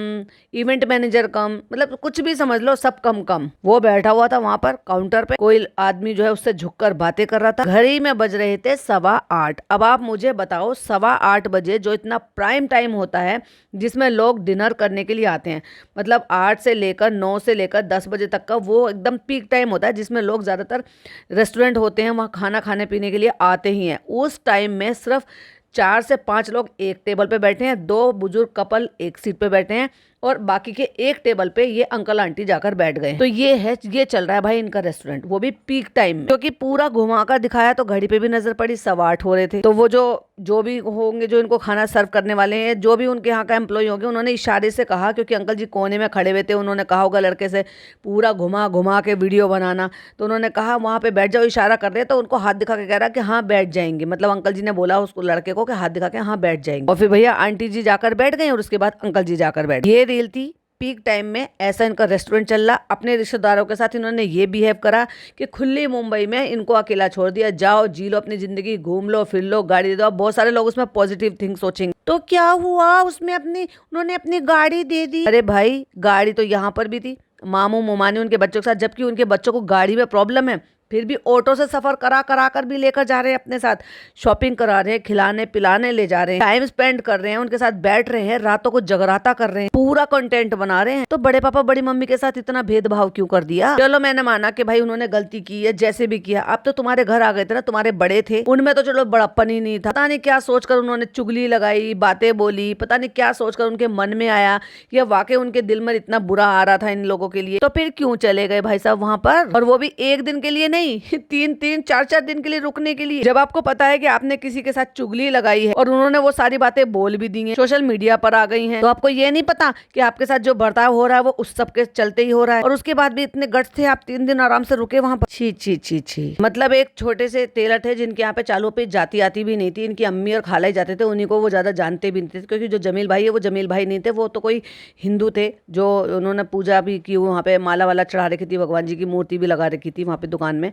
A: event manager cum, मतलब कुछ भी समझ लो, सब कम कम। वो बैठा हुआ था वहां पर काउंटर पे, कोई आदमी जो है उससे झुककर बातें कर रहा था। घड़ी में बज रहे थे 8:15। अब आप मुझे बताओ 8:15 बजे, जो इतना प्राइम टाइम होता है जिसमें लोग डिनर करने के लिए आते हैं, मतलब 8 से लेकर 9 से लेकर 10 बजे तक का वो एकदम पीक टाइम होता है जिसमें लोग ज़्यादातर रेस्टोरेंट होते हैं वहाँ खाना खाने पीने के लिए आते ही हैं। उस टाइम में सिर्फ 4 से 5 लोग एक टेबल पे बैठे हैं, 2 बुजुर्ग कपल एक सीट पे बैठे हैं और बाकी के एक टेबल पे ये अंकल आंटी जाकर बैठ गए। तो ये चल रहा है भाई इनका रेस्टोरेंट, वो भी पीक टाइम में, क्योंकि पूरा घुमाकर दिखाया तो घड़ी पे भी नजर पड़ी 8:15 हो रहे थे। तो वो जो भी होंगे जो इनको खाना सर्व करने वाले हैं, जो भी उनके यहाँ का एम्प्लॉय होंगे, उन्होंने इशारे से कहा, क्योंकि अंकल जी कोने में खड़े हुए थे, उन्होंने कहा होगा लड़के से पूरा घुमा घुमा के वीडियो बनाना, तो उन्होंने कहा वहां पे बैठ जाओ, इशारा कर रहे तो उनको हाथ दिखा के कह रहा कि हाँ बैठ जाएंगे, मतलब अंकल जी ने बोला उसको लड़के को कि हाथ दिखा के हाँ बैठ जाएंगे। और फिर भैया आंटी जी जाकर बैठ गए और उसके बाद अंकल जी जाकर बैठ। ये रील थी पीक टाइम में, ऐसा इनका रेस्टोरेंट चल रहा। अपने रिश्तेदारों के साथ इन्होंने ये बिहेव करा कि खुली मुंबई में इनको अकेला छोड़ दिया, जाओ जी लो अपनी जिंदगी, घूम लो फिर लो, गाड़ी दे दो। बहुत सारे लोग उसमें पॉजिटिव थिंग सोचेंगे तो क्या हुआ उसमें, उन्होंने अपनी गाड़ी दे दी। अरे भाई गाड़ी तो यहाँ पर भी थी, मामू मुमानी उनके बच्चों के साथ, जबकि उनके बच्चों को गाड़ी में प्रॉब्लम है, फिर भी ऑटो से सफर करा करा कर भी लेकर जा रहे हैं अपने साथ, शॉपिंग करा रहे हैं, खिलाने पिलाने ले जा रहे हैं, टाइम स्पेंड कर रहे हैं, उनके साथ बैठ रहे हैं, रातों को जगराता कर रहे हैं, पूरा कंटेंट बना रहे हैं। तो बड़े पापा बड़ी मम्मी के साथ इतना भेदभाव क्यों कर दिया? चलो मैंने माना कि भाई उन्होंने गलती की है, जैसे भी किया, अब तो तुम्हारे घर आ गए थे ना, तुम्हारे बड़े थे, उनमें तो चलो बड़प्पन ही नहीं था। पता नहीं क्या सोचकर उन्होंने चुगली लगाई, बातें बोली, पता नहीं क्या सोचकर उनके मन में आया, या वाकई उनके दिल में इतना बुरा आ रहा था इन लोगों के लिए, तो फिर क्यों चले गए भाई साहब वहां पर, और वो भी एक दिन के लिए नहीं, 3-3 4-4 दिन के लिए रुकने के लिए। जब आपको पता है कि आपने किसी के साथ चुगली लगाई है और उन्होंने वो सारी बातें बोल भी दी हैं, सोशल मीडिया पर आ गई हैं, तो आपको ये नहीं पता कि आपके साथ जो बर्ताव हो रहा है वो उस सब के चलते ही हो रहा है, और उसके बाद भी इतने गट्स थे, आप 3 दिन आराम से रुके वहां पर। छी छी छी छी। मतलब एक छोटे से टेलर थे जिनके यहाँ पे चालू पे जाती आती भी नहीं थी, इनकी अम्मी और खाला ही जाते थे, उन्हीं को वो ज्यादा जानते भी नहीं थे, क्योंकि जो जमील भाई है वो जमील भाई नहीं थे, वो तो कोई हिंदू थे, जो उन्होंने पूजा भी की, वहाँ पे माला वाला चढ़ा रखी थी, भगवान जी की मूर्ति भी लगा रखी थी वहाँ पे दुकान में।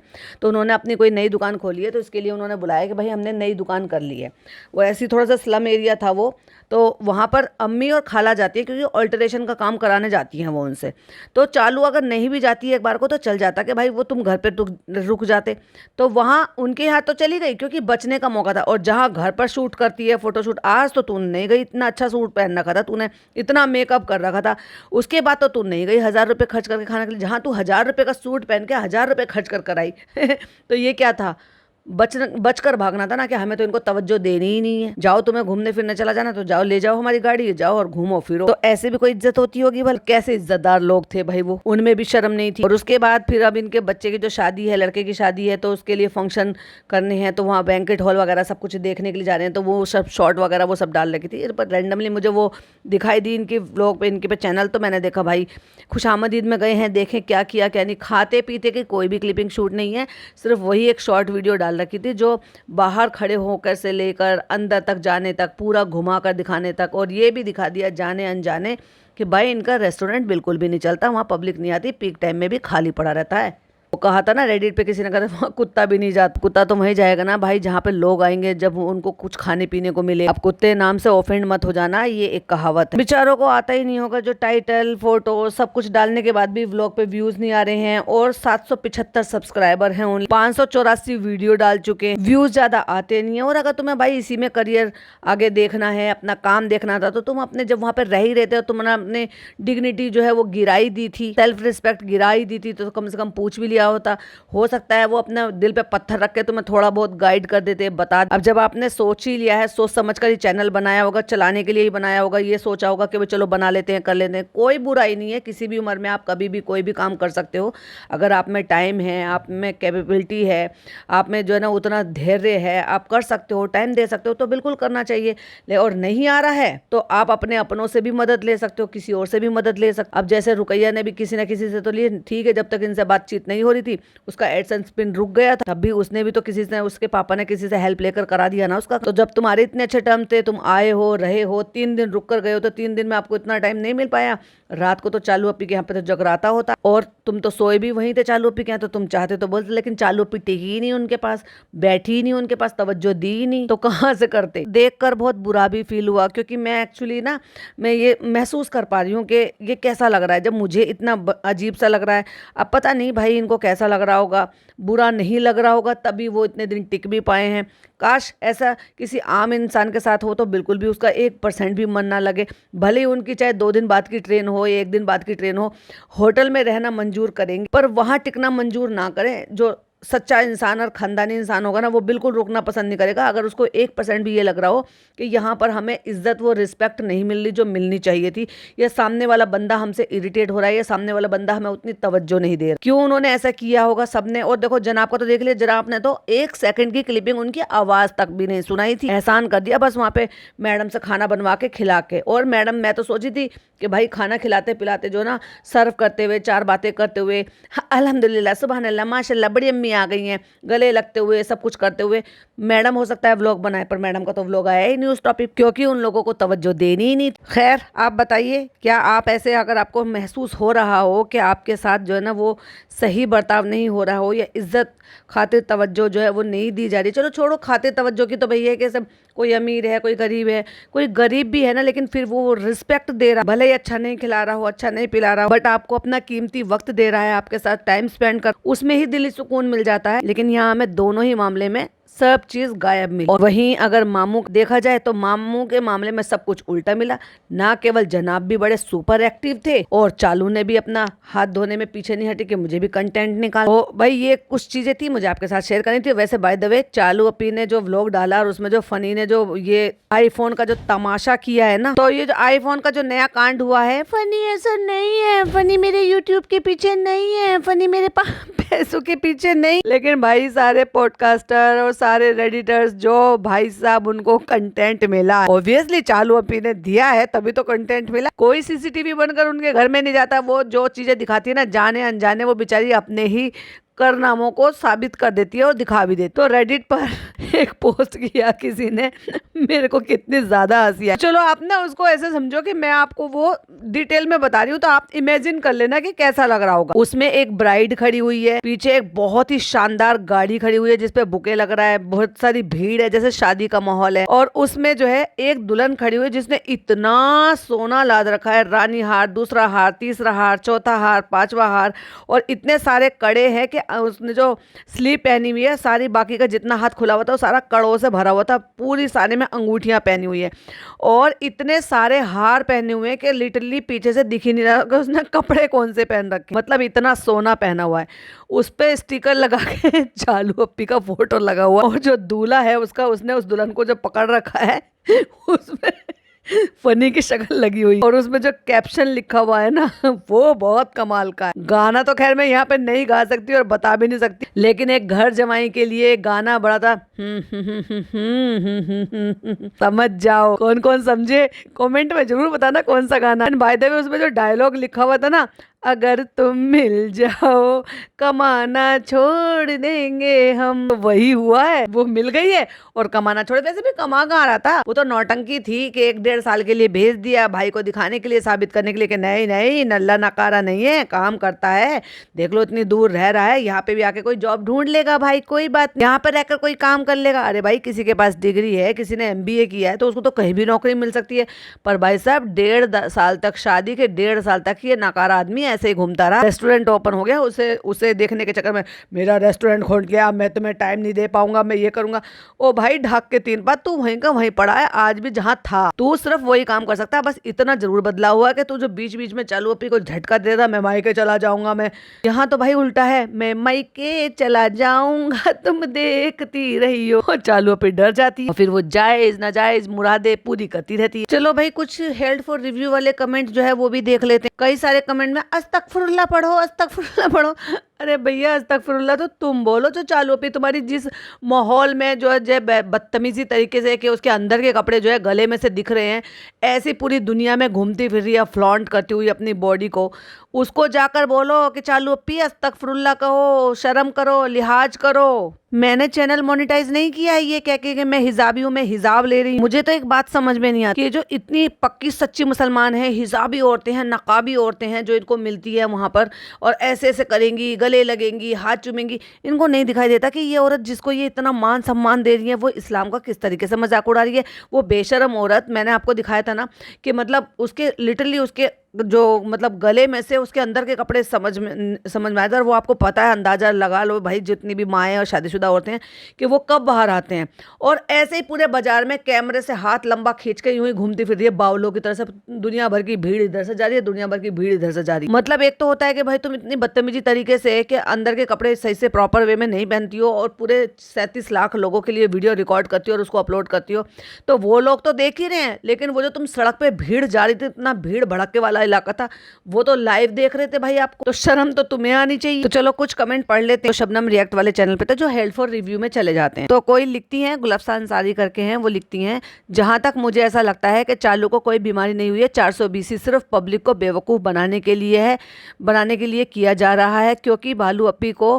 A: तो उन्होंने अपनी कोई नई दुकान खोली है, तो इसके लिए उन्होंने बुलाया कि भाई हमने नई दुकान कर ली है। वो ऐसी थोड़ा सा स्लम एरिया था वो, तो वहाँ पर अम्मी और खाला जाती है, क्योंकि ऑल्टरेशन का काम कराने जाती हैं वो उनसे। तो चालू अगर नहीं भी जाती है एक बार को, तो चल जाता कि भाई वो तुम घर पे रुक जाते, तो वहाँ उनके यहाँ तो चली गई क्योंकि बचने का मौका था। और जहाँ घर पर शूट करती है फोटोशूट, आज तो तू नहीं गई, इतना अच्छा सूट पहन रखा था तूने, इतना मेकअप कर रखा था, उसके बाद तो तू नहीं गई 1000 रुपये खर्च करके खाने के लिए, जहाँ तू 1000 रुपये का सूट पहन के 1000 रुपये खर्च कर आई। तो ये क्या था, बचकर भागना था ना, कि हमें तो इनको तवज्जो देनी ही नहीं है, जाओ तुम्हें घूमने फिरने चला जाना तो जाओ, ले जाओ हमारी गाड़ी, जाओ और घूमो फिरो। तो ऐसे भी कोई इज्जत होती होगी भला? कैसे इज्जतदार लोग थे भाई वो, उनमें भी शर्म नहीं थी। और उसके बाद फिर अब इनके बच्चे की जो शादी है, लड़के की शादी है, तो उसके लिए फंक्शन करने हैं, तो वहाँ बैंकेट हॉल वगैरह सब कुछ देखने के लिए जा रहे हैं, तो वो सब शॉर्ट वगैरह वो सब डाल रखी थी। पर रैंडमली मुझे वो दिखाई दी इनके व्लॉग पे, इनके पे चैनल, तो मैंने देखा भाई खुशामदीद में गए हैं, देखें क्या किया क्या नहीं, खाते पीते की कोई भी क्लिपिंग शूट नहीं है, सिर्फ वही एक शॉर्ट वीडियो डाल रखी थी, जो बाहर खड़े होकर से लेकर अंदर तक जाने तक पूरा घुमा कर दिखाने तक, और ये भी दिखा दिया जाने अनजाने कि भाई इनका रेस्टोरेंट बिल्कुल भी नहीं चलता, वहाँ पब्लिक नहीं आती, पीक टाइम में भी खाली पड़ा रहता है। वो कहा था ना रेडिट पे किसी ने, कहा था कुत्ता भी नहीं जाता, कुत्ता तो वहीं जाएगा ना भाई जहाँ पे लोग आएंगे, जब उनको कुछ खाने पीने को मिले। अब कुत्ते नाम से ऑफेंड मत हो जाना, ये एक कहावत है। बेचारों को आता ही नहीं होगा, जो टाइटल फोटो सब कुछ डालने के बाद भी व्लॉग पे व्यूज नहीं आ रहे हैं, और 775 सब्सक्राइबर हैं, उन 584 वीडियो डाल चुके हैं, व्यूज ज्यादा आते नहीं है। और अगर तुम्हें भाई इसी में करियर आगे देखना है, अपना काम देखना था, तो तुम अपने जब वहाँ पे रह ही रहते हो, तुमने अपने डिग्निटी जो है वो गिराई दी थी, सेल्फ रिस्पेक्ट गिराई दी थी, तो कम से कम पूछ भी लिया होता। हो सकता है वो अपने दिल पे पत्थर रख के तुम्हें थोड़ा बहुत गाइड कर देते, बता। अब जब आपने सोच ही लिया है, सोच समझ कर ये चैनल बनाया होगा, चलाने के लिए ही बनाया होगा, ये सोचा होगा कि चलो बना लेते हैं, कर लेते हैं, कोई बुराई नहीं है, किसी भी उम्र में आप कभी भी कोई भी काम कर सकते हो। अगर आप में टाइम है, आप में कैपेबिलिटी है, आप में जो है ना उतना धैर्य है, आप कर सकते हो, टाइम दे सकते हो, तो बिल्कुल करना चाहिए। और नहीं आ रहा है तो आप अपने अपनों से भी मदद ले सकते हो, किसी और से भी मदद ले सकते हो। अब जैसे रुकैया ने भी किसी ना किसी से तो लिए, ठीक है, जब तक इनसे बातचीत नहीं हो रही थी, उसका एडसेंस पिन रुक गया था, तब भी उसने भी तो किसी से, उसके पापा ने किसी से हेल्प लेकर करा दिया ना उसका। तो जब तुम्हारे इतने अच्छे टर्म थे, तुम आए हो, रहे हो, 3 दिन रुक कर गए हो, तो 3 दिन में आपको इतना टाइम नहीं मिल पाया। रात को तो चालू अप्पी के यहाँ पे तो जगराता होता, और तुम तो सोए भी वहीं थे चालू अप्पी के यहाँ, तो तुम चाहते तो बोलते, लेकिन चालू अप्पी टिकी ही नहीं उनके पास, बैठी ही नहीं उनके पास, तवज्जो दी ही नहीं, तो कहाँ से करते। देखकर बहुत बुरा भी फील हुआ, क्योंकि मैं एक्चुअली ना, मैं ये महसूस कर पा रही हूँ कि ये कैसा लग रहा है, जब मुझे इतना अजीब सा लग रहा है। अब पता नहीं भाई इनको कैसा लग रहा होगा, बुरा नहीं लग रहा होगा, तभी वो इतने दिन टिक भी पाए हैं। काश ऐसा किसी आम इंसान के साथ हो तो बिल्कुल भी उसका 1% भी मन ना लगे, भले ही उनकी चाहे 2 दिन बाद की ट्रेन हो, 1 दिन बाद की ट्रेन हो, होटल में रहना मंजूर करेंगे, पर वहाँ टिकना मंजूर ना करें। जो सच्चा इंसान और ख़ानदानी इंसान होगा ना, वो बिल्कुल रुकना पसंद नहीं करेगा अगर उसको 1% भी ये लग रहा हो कि यहाँ पर हमें इज्जत वो रिस्पेक्ट नहीं मिल रही जो मिलनी चाहिए थी, या सामने वाला बंदा हमसे इरिटेट हो रहा है, या सामने वाला बंदा हमें उतनी तवज्जो नहीं दे रहा। क्यों उन्होंने ऐसा किया होगा सबने। और देखो जनाब का तो देख लिया, जनाब ने तो 1 सेकंड की क्लिपिंग उनकी आवाज़ तक भी नहीं सुनाई थी, एहसान कर दिया बस वहाँ पे मैडम से खाना बनवा के खिला के। और मैडम, मैं तो सोची थी कि भाई खाना खिलाते पिलाते जो ना, सर्व करते हुए 4 बातें करते हुए, अल्हम्दुलिल्लाह सुबहान अल्लाह माशाल्लाह बड़ी अम्मी आ गई हैं, गले लगते हुए सब कुछ करते हुए मैडम हो सकता है व्लॉग बनाए, पर मैडम का तो व्लॉग आया ही नहीं उस टॉपिक, क्योंकि उन लोगों को तवज्जो देनी ही नहीं। खैर आप बताइए, क्या आप ऐसे अगर आपको महसूस हो रहा हो कि आपके साथ जो है ना वो सही बर्ताव नहीं हो रहा हो, या इज्जत खातिर तवज्जो जो है वो नहीं दी जा रही, चलो छोड़ो खातिर तवज्जो की तो भैया है कि सब, कोई अमीर है कोई गरीब है, कोई गरीब भी है ना, लेकिन फिर वो रिस्पेक्ट दे रहा, भले ही अच्छा नहीं खिला रहा हो, अच्छा नहीं पिला रहा हो, बट आपको अपना कीमती वक्त दे रहा है, आपके साथ टाइम स्पेंड कर, उसमें ही दिली सुकून मिल जाता है। लेकिन यहाँ हमें दोनों ही मामले में सब चीज गायब मिली। और वहीं अगर मामू देखा जाए तो मामू के मामले में सब कुछ उल्टा मिला। ना केवल जनाब भी बड़े सुपर एक्टिव थे, और चालू ने भी अपना हाथ धोने में पीछे नहीं हटी कि मुझे भी कंटेंट निकाल। तो भाई ये कुछ चीजें थी मुझे आपके साथ शेयर करनी थी। वैसे बाय द वे चालू अपी ने जो व्लॉग डाला और उसमें जो फनी ने जो ये आईफोन का जो तमाशा किया है ना, तो ये जो आईफोन का जो नया कांड हुआ है, फनी ऐसा नहीं है, फनी मेरे यूट्यूब के पीछे नहीं है, फनी मेरे पैसों के पीछे नहीं। लेकिन भाई सारे पॉडकास्टर और सारे रेडिटर्स जो भाई साहब उनको कंटेंट मिला, ऑब्वियसली चालू अपी ने दिया है तभी तो कंटेंट मिला। कोई सीसीटीवी बनकर उनके घर में नहीं जाता, वो जो चीजें दिखाती है ना जाने अनजाने, वो बेचारी अपने ही करनामों को साबित कर देती है और दिखा भी देती है। तो रेडिट पर एक पोस्ट किया किसी ने, मेरे को कितनी ज्यादा हंसी आई। चलो आप ना उसको ऐसे समझो कि मैं आपको वो डिटेल में बता रही हूँ, तो आप इमेजिन कर लेना कि कैसा लग रहा होगा। उसमें एक ब्राइड खड़ी हुई है, पीछे एक बहुत ही शानदार गाड़ी खड़ी हुई है जिसपे बुके लग रहा है, बहुत सारी भीड़ है जैसे शादी का माहौल है, और उसमें जो है एक दुल्हन खड़ी हुई है जिसने इतना सोना लाद रखा है, रानी हार, दूसरा हार, तीसरा हार, चौथा हार, पांचवा हार, और इतने सारे कड़े हैं कि उसने जो स्लीव पहनी हुई है सारी, बाकी का जितना हाथ खुला हुआ था वो सारा कड़ों से भरा हुआ था, पूरी सारे में अंगूठियां पहनी हुई है, और इतने सारे हार पहने हुए हैं कि लिटरली पीछे से दिख ही नहीं रहा कि उसने कपड़े कौन से पहन रखे, मतलब इतना सोना पहना हुआ है। उस पे स्टिकर लगा के चालू अप्पी का फोटो लगा हुआ, और जो दूल्हा है उसका, उसने उस दुल्हन को जो पकड़ रखा है उसमें फनी की शक्ल लगी हुई, और उसमें जो कैप्शन लिखा हुआ है ना वो बहुत कमाल का है। गाना तो खैर मैं यहाँ पे नहीं गा सकती और बता भी नहीं सकती, लेकिन एक घर जमाई के लिए गाना बड़ा था। समझ जाओ, कौन कौन समझे कमेंट में जरूर बताना कौन सा गाना। बाय द वे उसमें जो डायलॉग लिखा हुआ था ना, अगर तुम मिल जाओ कमाना छोड़ देंगे हम, तो वही हुआ है, वो मिल गई है और कमाना छोड़। वैसे भी कमा कहाँ रहा था, वो तो नौटंकी थी कि 1-1.5 साल के लिए भेज दिया भाई को दिखाने के लिए, साबित करने के लिए कि नहीं नहीं नल्ला नकारा नहीं है, काम करता है, देख लो इतनी दूर रह रहा है, यहाँ पे भी आके कोई जॉब ढूंढ लेगा भाई, कोई बात नहीं, यहाँ पर रहकर कोई काम कर लेगा। अरे भाई किसी के पास डिग्री है, किसी ने MBA किया है, तो उसको तो कहीं भी नौकरी मिल सकती है। पर भाई साहब 1.5 साल तक, शादी के 1.5 साल तक ये नकारा आदमी ऐसे ही घूमता रहा। रेस्टोरेंट ओपन हो गया, उसे देखने के चक्कर में मेरा रेस्टोरेंट खोल गया, मैं तुम्हें टाइम नहीं दे पाऊंगा, मैं ये करूंगा। ओ भाई ढाक के 3 बात, तू वहीं का वहीं पड़ा है, आज भी जहां था तू सिर्फ वही काम कर सकता है। बस इतना जरूर बदला हुआ है कि तू जो बीच बीच में चालू अपनी को झटका दे रहा, मैं मायके चला जाऊंगा, मैं यहाँ तो भाई उल्टा है, मैं मायके चला जाऊंगा तुम देखती रही हो। चालू अपनी डर जाती है, फिर वो जायज नाजायज मुरादे पूरी करती रहती है। चलो भाई कुछ हेल्ड फॉर रिव्यू वाले कमेंट जो है वो भी देख लेते हैं। कई सारे कमेंट में अस्तगफुरुल्लाह पढ़ो, अस्तगफुरुल्लाह पढ़ो। अरे भैया अस्तगफुरुल्लाह तो तुम बोलो जो चालू पे, तुम्हारी जिस माहौल में जो है बदतमीजी तरीके से कि उसके अंदर के कपड़े जो है गले में से दिख रहे हैं, ऐसी पूरी दुनिया में घूमती फिर रही है फ्लॉन्ट करती हुई अपनी बॉडी को, उसको जाकर बोलो कि चालू अपी अस्तगफुरुल्लाह कहो, शर्म करो, लिहाज करो। मैंने चैनल मोनेटाइज नहीं किया है ये कह के कि मैं हिजाबी हूँ, मैं हिजाब ले रही हूँ। मुझे तो एक बात समझ में नहीं आती कि जो इतनी पक्की सच्ची मुसलमान है, हिजाबी औरतें हैं, नकाबी औरतें हैं जो इनको मिलती है वहां पर, और ऐसे ऐसे करेंगी, गले लगेंगी, हाथ चूमेंगी, इनको नहीं दिखाई देता कि ये औरत जिसको ये इतना मान सम्मान दे रही है वो इस्लाम का किस तरीके से मजाक उड़ा रही है। वो बेशरम औरत, मैंने आपको दिखाया था ना कि मतलब उसके लिटरली उसके जो मतलब गले में से उसके अंदर के कपड़े समझ में आते हैं, और वो आपको पता है, अंदाजा लगा लो भाई जितनी भी माएँ और शादीशुदा औरतें हैं कि वो कब बाहर आते हैं। और ऐसे ही पूरे बाजार में कैमरे से हाथ लंबा खींच के यूं ही घूमती फिर रही है बावलों की तरह से। दुनिया भर की भीड़ इधर से जा रही है, दुनिया भर की भीड़ इधर से जा रही है। मतलब एक तो होता है कि भाई तुम इतनी बदतमीजी तरीके से कि अंदर के कपड़े सही से प्रॉपर वे में नहीं पहनती हो और पूरे 37 लाख लोगों के लिए वीडियो रिकॉर्ड करती हो और उसको अपलोड करती हो, तो वो लोग तो देख ही रहे हैं, लेकिन वो जो तुम सड़क पे भीड़ जा रही थी, इतना भीड़ भड़के वाला इलाका था, वो तो लाइव देख रहे थे भाई। आपको तो शर्म तो तुम्हें आनी चाहिए। तो चलो कुछ कमेंट पढ़ लेते हैं शबनम रिएक्ट वाले चैनल पे, तो जो हेल्प फॉर रिव्यू में चले जाते हैं। तो कोई लिखती हैं, गुलफ्सा अंसारी करके हैं, वो लिखती हैं, जहां तक मुझे ऐसा लगता है कि चालू को कोई बीमारी नहीं हुई है, 420 सिर्फ पब्लिक को बेवकूफ बनाने के लिए किया जा रहा है, क्योंकि भालू अपी को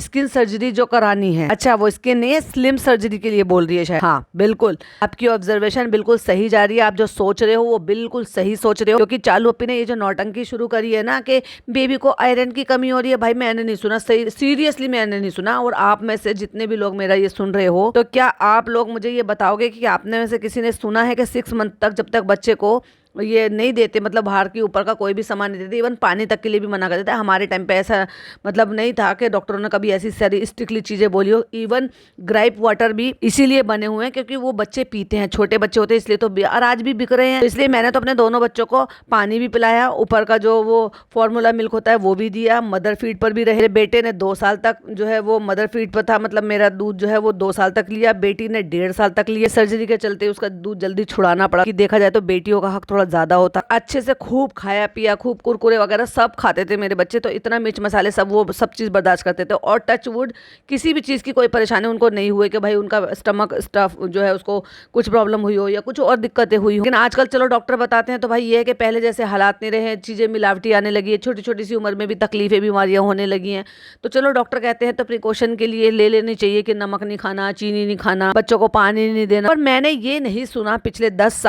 A: स्किन सर्जरी जो करानी है, अच्छा वो स्किन नहीं है, स्लिम सर्जरी के लिए बोल रही है शायद। हाँ बिल्कुल, आपकी ऑब्जर्वेशन बिल्कुल सही जा रही है, आप जो सोच रहे हो वो बिल्कुल सही सोच रहे हो। क्योंकि चालू अपी ने ये जो नौटंकी शुरू करी है ना कि बेबी को आयरन की कमी हो रही है, भाई मैंने नहीं सुना, सही सीरियसली मैंने नहीं सुना। और आप में से जितने भी लोग मेरा ये सुन रहे हो, तो क्या आप लोग मुझे ये बताओगे कि आपने में से किसी ने सुना है कि 6 मंथ तक जब तक बच्चे को ये नहीं देते, मतलब बाहर के ऊपर का कोई भी सामान नहीं देते, इवन पानी तक के लिए भी मना कर देता है। हमारे टाइम पे ऐसा मतलब नहीं था कि डॉक्टरों ने कभी ऐसी सारी स्ट्रिक्टली चीज़ें बोली हो। इवन ग्राइप वाटर भी इसीलिए बने हुए हैं क्योंकि वो बच्चे पीते हैं, छोटे बच्चे होते हैं, इसलिए तो और आज भी बिक रहे हैं। तो इसलिए मैंने तो अपने दोनों बच्चों को पानी भी पिलाया, ऊपर का जो वो फॉर्मूला मिल्क होता है वो भी दिया, मदर फीड पर भी रहे। बेटे ने 2 साल तक जो है वो मदर फीड पर था, मतलब मेरा दूध जो है वो 2 साल तक लिया, बेटी ने 1.5 साल तक लिया। सर्जरी के चलते उसका दूध जल्दी छुड़ाना पड़ा, कि देखा जाए तो बेटियों का हक थोड़ा ज्यादा होता। अच्छे से खूब खाया पिया, खूब कुरकुरे वगैरह सब खाते थे मेरे बच्चे, तो इतना मिर्च मसाले सब चीज़ बर्दाश्त करते थे। और टच वुड किसी भी चीज़ की कोई परेशानी उनको नहीं हुई कि भाई उनका स्टमक स्टफ जो है उसको कुछ प्रॉब्लम हुई हो या कुछ और दिक्कतें हुई हो। लेकिन आजकल चलो डॉक्टर बताते हैं तो भाई ये है कि पहले जैसे हालात नहीं रहे, चीज़ें मिलावटी आने लगी है, छोटी छोटी सी उम्र में भी तकलीफें बीमारियां होने लगी हैं। तो चलो डॉक्टर कहते हैं तो प्रिकॉशन के लिए ले लेनी चाहिए कि नमक नहीं खाना, चीनी नहीं खाना, बच्चों को पानी नहीं देना। पर मैंने ये नहीं सुना पिछले 10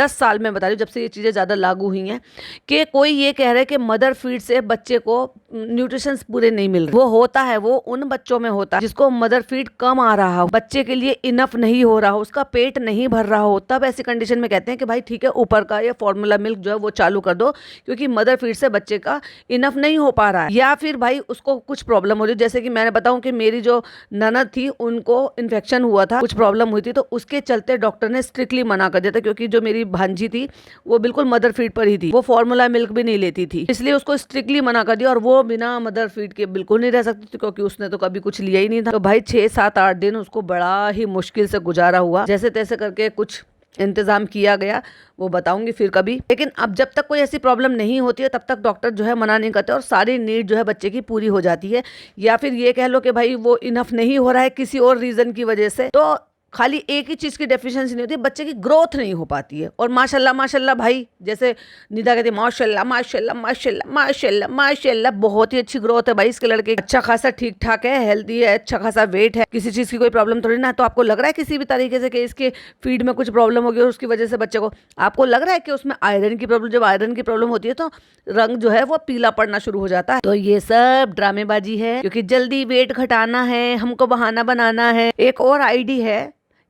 A: साल में बता रही हूँ जब से ये चीज़ें ज़्यादा लागू हुई हैं, कि कोई ये कह रहा है कि मदर फीड से बच्चे को न्यूट्रिशंस पूरे नहीं मिल रहे। वो होता है, वो उन बच्चों में होता है जिसको मदर फीड कम आ रहा हो, बच्चे के लिए इनफ नहीं हो रहा हो, उसका पेट नहीं भर रहा हो, तब ऐसी कंडीशन में कहते हैं कि भाई ठीक है ऊपर का या फॉर्मूला मिल्क जो है वो चालू कर दो, क्योंकि मदर फीड से बच्चे का इनफ नहीं हो पा रहा है। या फिर भाई उसको कुछ प्रॉब्लम हो रही है, जैसे कि मैंने बताऊं कि मेरी जो ननद थी उनको इन्फेक्शन हुआ था, कुछ प्रॉब्लम हुई थी, तो उसके चलते डॉक्टर ने स्ट्रिक्टली मना कर दिया था, क्योंकि जो मेरी भांजी थी वो बिल्कुल मदर फीड पर ही थी, वो फॉर्मूला मिल्क भी नहीं लेती थी, इसलिए उसको स्ट्रिक्टली मना कर दिया। और वो बिना मदर फीड के बिल्कुल नहीं रह सकती थी, क्योंकि उसने तो कभी कुछ लिया ही नहीं था। तो भाई 6-7-8 दिन उसको बड़ा ही मुश्किल से गुजारा हुआ, जैसे तैसे करके कुछ इंतजाम किया गया, वो बताऊंगी फिर कभी। लेकिन अब जब तक कोई ऐसी प्रॉब्लम नहीं होती है तब तक डॉक्टर जो है मना नहीं करते और सारी नीड जो है बच्चे की पूरी हो जाती है। या फिर ये कह लो कि भाई वो इनफ नहीं हो रहा है किसी और रीजन की वजह से, तो खाली एक ही चीज़ की डेफिशिएंसी नहीं होती, बच्चे की ग्रोथ नहीं हो पाती है। और माशाल्लाह माशाल्लाह भाई, जैसे निदा कहती है माशाल्लाह माशाल्लाह माशाल्लाह माशाल्लाह माशाल्लाह, बहुत ही अच्छी ग्रोथ है भाई इसके लड़के, अच्छा खासा ठीक ठाक है, हेल्दी है, अच्छा खासा वेट है, किसी चीज़ की कोई प्रॉब्लम थोड़ी ना। तो आपको लग रहा है किसी भी तरीके से कि इसके फीड में कुछ प्रॉब्लम होगी और उसकी वजह से बच्चे को, आपको लग रहा है कि उसमें आयरन की प्रॉब्लम, जब आयरन की प्रॉब्लम होती है तो रंग जो है वो पीला पड़ना शुरू हो जाता है। तो ये सब ड्रामेबाजी है, क्योंकि जल्दी वेट घटाना है, हमको बहाना बनाना है। एक और आईडी है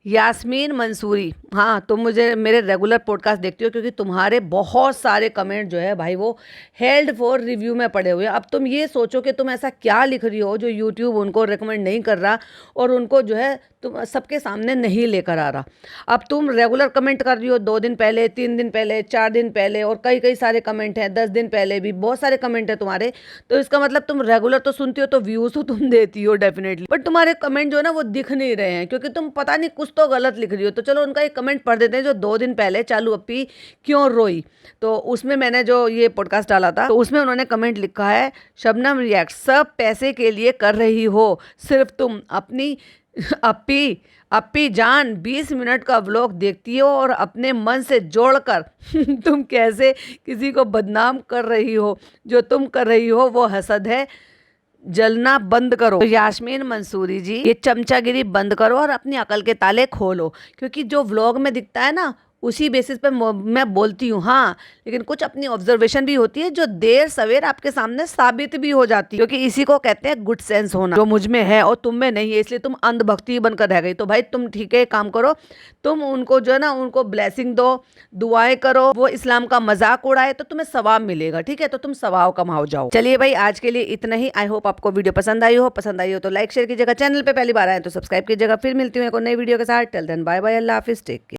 A: यास्मीन मंसूरी, हाँ तुम मुझे मेरे रेगुलर पॉडकास्ट देखती हो, क्योंकि तुम्हारे बहुत सारे कमेंट जो है भाई वो हेल्ड फॉर रिव्यू में पड़े हुए हैं। अब तुम ये सोचो कि तुम ऐसा क्या लिख रही हो जो यूट्यूब उनको रिकमेंड नहीं कर रहा और उनको जो है तुम सबके सामने नहीं लेकर आ रहा। अब तुम रेगुलर कमेंट कर रही हो 2 दिन पहले, 3 दिन पहले, 4 दिन पहले, और कई सारे कमेंट हैं 10 दिन पहले भी, बहुत सारे कमेंट हैं तुम्हारे। तो इसका मतलब तुम रेगुलर तो सुनती हो, तो व्यूज़ तो तुम देती हो डेफिनेटली, बट तुम्हारे कमेंट जो है ना वो दिख नहीं रहे हैं, क्योंकि तुम पता नहीं कुछ तो गलत लिख रही हो। तो चलो उनका एक कमेंट पढ़ देते हैं, जो 2 दिन पहले चालू अपी क्यों रोई, तो उसमें मैंने जो ये पॉडकास्ट डाला था तो उसमें उन्होंने कमेंट लिखा है, शबनम रिएक्ट सब पैसे के लिए कर रही हो, सिर्फ तुम अपनी अपी जान 20 मिनट का व्लॉग देखती हो और अपने मन से जोड़कर तुम कैसे किसी को बदनाम कर रही हो, जो तुम कर रही हो वो हसद है, जलना बंद करो। तो यास्मीन मंसूरी जी, ये चमचागिरी बंद करो और अपनी अकल के ताले खोलो, क्योंकि जो व्लॉग में दिखता है ना उसी बेसिस पे मैं बोलती हूँ। हाँ, लेकिन कुछ अपनी ऑब्जर्वेशन भी होती है जो देर सवेर आपके सामने साबित भी हो जाती है, क्योंकि इसी को कहते हैं गुड सेंस होना, जो मुझ में है और तुम में नहीं है, इसलिए तुम अंधभक्ति बनकर रह गई। तो भाई तुम ठीक है, काम करो, तुम उनको जो है ना, उनको ब्लेसिंग दो, दुआएं करो, वो इस्लाम का मजाक उड़ाए तो तुम्हें सवाब मिलेगा, ठीक है? तो तुम सवाब कमाओ जाओ। चलिए भाई, आज के लिए इतना ही। आई होप आपको वीडियो पसंद आई हो। पसंद आई हो तो लाइक शेयर कीजिएगा, चैनल पे पहली बार आए तो सब्सक्राइब कीजिएगा। फिर मिलती हूँ एक और नई वीडियो के साथ। टिल देन बाय बाय, अल्लाह हाफिज, टेक केयर।